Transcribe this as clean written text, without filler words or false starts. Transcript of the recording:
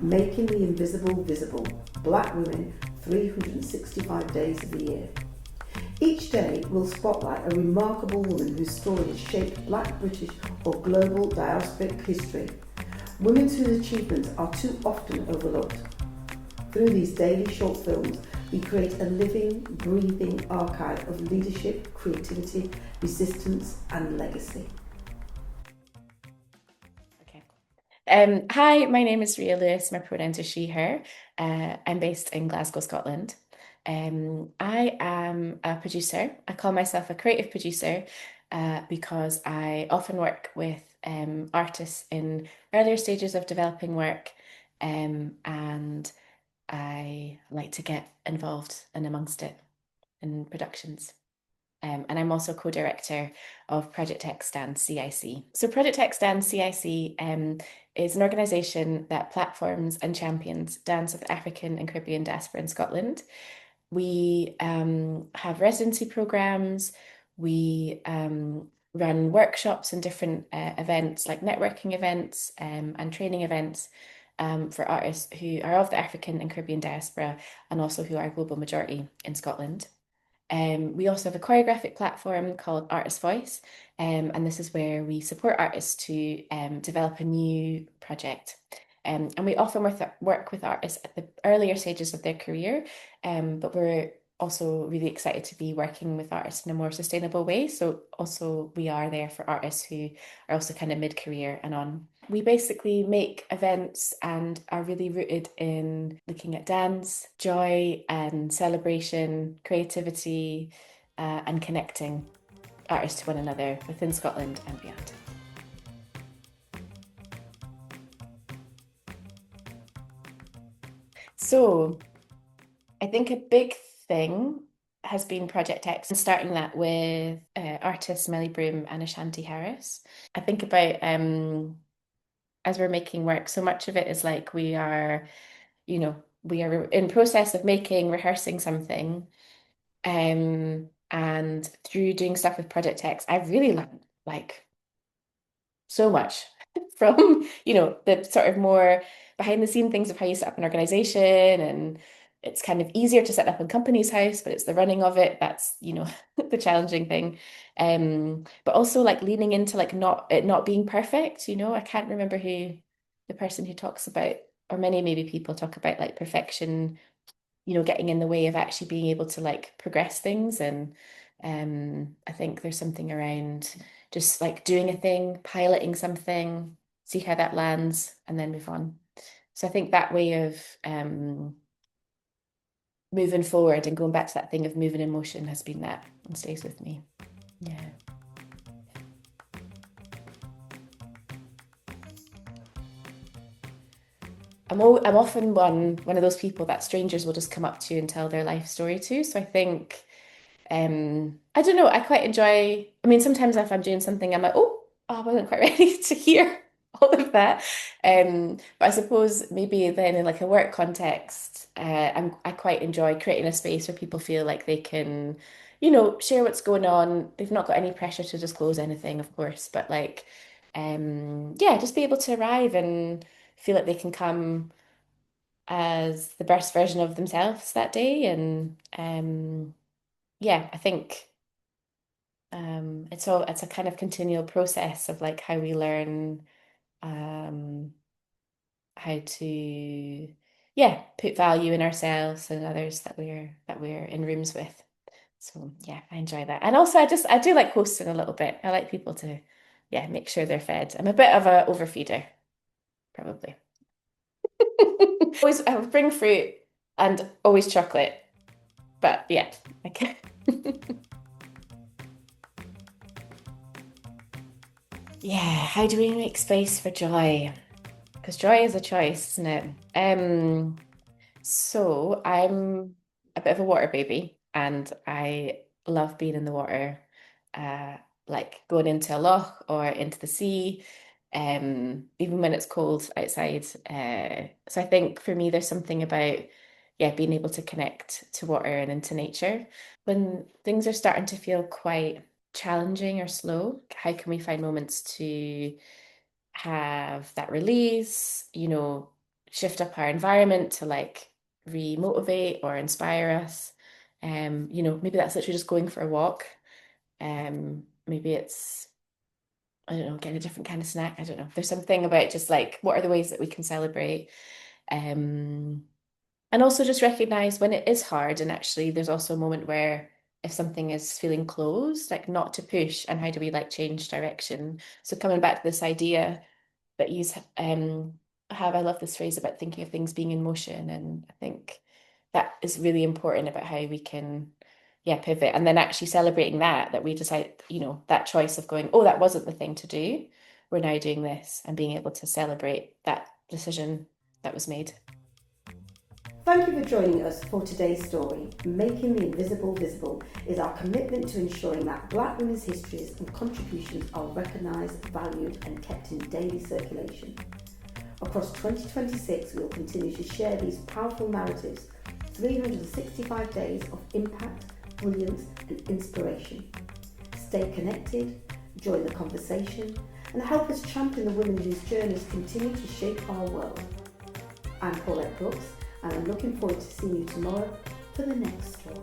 making the invisible visible, Black women 365 days of the year. Each day will spotlight a remarkable woman whose story has shaped Black, British or global diasporic history. Women whose achievements are too often overlooked. Through these daily short films, we create a living, breathing archive of leadership, creativity, resistance and legacy. Hi, my name is Rhea Lewis. My pronouns are she, her. I'm based in Glasgow, Scotland. I am a producer. I call myself a creative producer because I often work with artists in earlier stages of developing work, and I like to get involved and amongst it in productions. And I'm also co-director of Project X and CIC. So Project X and CIC is an organisation that platforms and champions dance of the African and Caribbean diaspora in Scotland. We have residency programmes, we run workshops and different events like networking events and training events for artists who are of the African and Caribbean diaspora and also who are a global majority in Scotland. We also have a choreographic platform called Artist Voice, and this is where we support artists to develop a new project. And we often work with artists at the earlier stages of their career, but we're also really excited to be working with artists in a more sustainable way. So also we are there for artists who are also kind of mid-career and on. We basically make events and are really rooted in looking at dance, joy and celebration, creativity, and connecting artists to one another within Scotland and beyond. So I think a big thing has been Project X and starting that with artists Melly Broom and Ashanti Harris. I think about as we're making work, so much of it is like we are in process of rehearsing something. And through doing stuff with Project X, I've really learned like so much from, the sort of more behind the scene things of how you set up an organization. And it's kind of easier to set up in company's house, but it's the running of it that's, the challenging thing. But also like leaning into like it not being perfect, I can't remember who the person who talks about, or many maybe people talk about like perfection, getting in the way of actually being able to like progress things. And I think there's something around just like doing a thing, piloting something, see how that lands, and then move on. So I think that way of moving forward and going back to that thing of moving in motion has been that and stays with me. Yeah. I'm often one of those people that strangers will just come up to and tell their life story to. So I think I don't know, I quite enjoy, I mean, sometimes if I'm doing something, I'm like, oh, I wasn't quite ready to hear all of that. But I suppose maybe then in like a work context, I quite enjoy creating a space where people feel like they can, share what's going on. They've not got any pressure to disclose anything, of course, but like, yeah, just be able to arrive and feel like they can come as the best version of themselves that day. And yeah, I think it's a kind of continual process of like how we learn how to put value in ourselves and others that we're in rooms with. So yeah, I enjoy that. And also I do like hosting a little bit. I like people to make sure they're fed. I'm a bit of a overfeeder, probably. Always I bring fruit and always chocolate. But yeah, okay. Yeah, how do we make space for joy? Because joy is a choice, isn't it? So I'm a bit of a water baby and I love being in the water, uh, like going into a loch or into the sea, even when it's cold outside. So I think for me, there's something about, being able to connect to water and into nature. When things are starting to feel quite challenging or slow, how can we find moments to have that release, shift up our environment to like re-motivate or inspire us. Maybe that's literally just going for a walk. Maybe it's, I don't know, getting a different kind of snack. I don't know. There's something about just like, what are the ways that we can celebrate? Um, and also just recognize when it is hard. And actually, there's also a moment where if something is feeling closed, like not to push, and how do we like change direction? So coming back to this idea that you have, I love this phrase about thinking of things being in motion. And I think that is really important about how we can, yeah, pivot. And then actually celebrating that we decide, that choice of going, oh, that wasn't the thing to do. We're now doing this, and being able to celebrate that decision that was made. Thank you for joining us for today's story. Making the Invisible Visible is our commitment to ensuring that Black women's histories and contributions are recognised, valued and kept in daily circulation. Across 2026, we will continue to share these powerful narratives, 365 days of impact, brilliance and inspiration. Stay connected, join the conversation and help us champion the women whose journeys continue to shape our world. I'm Paulette Brooks, and I'm looking forward to seeing you tomorrow for the next story.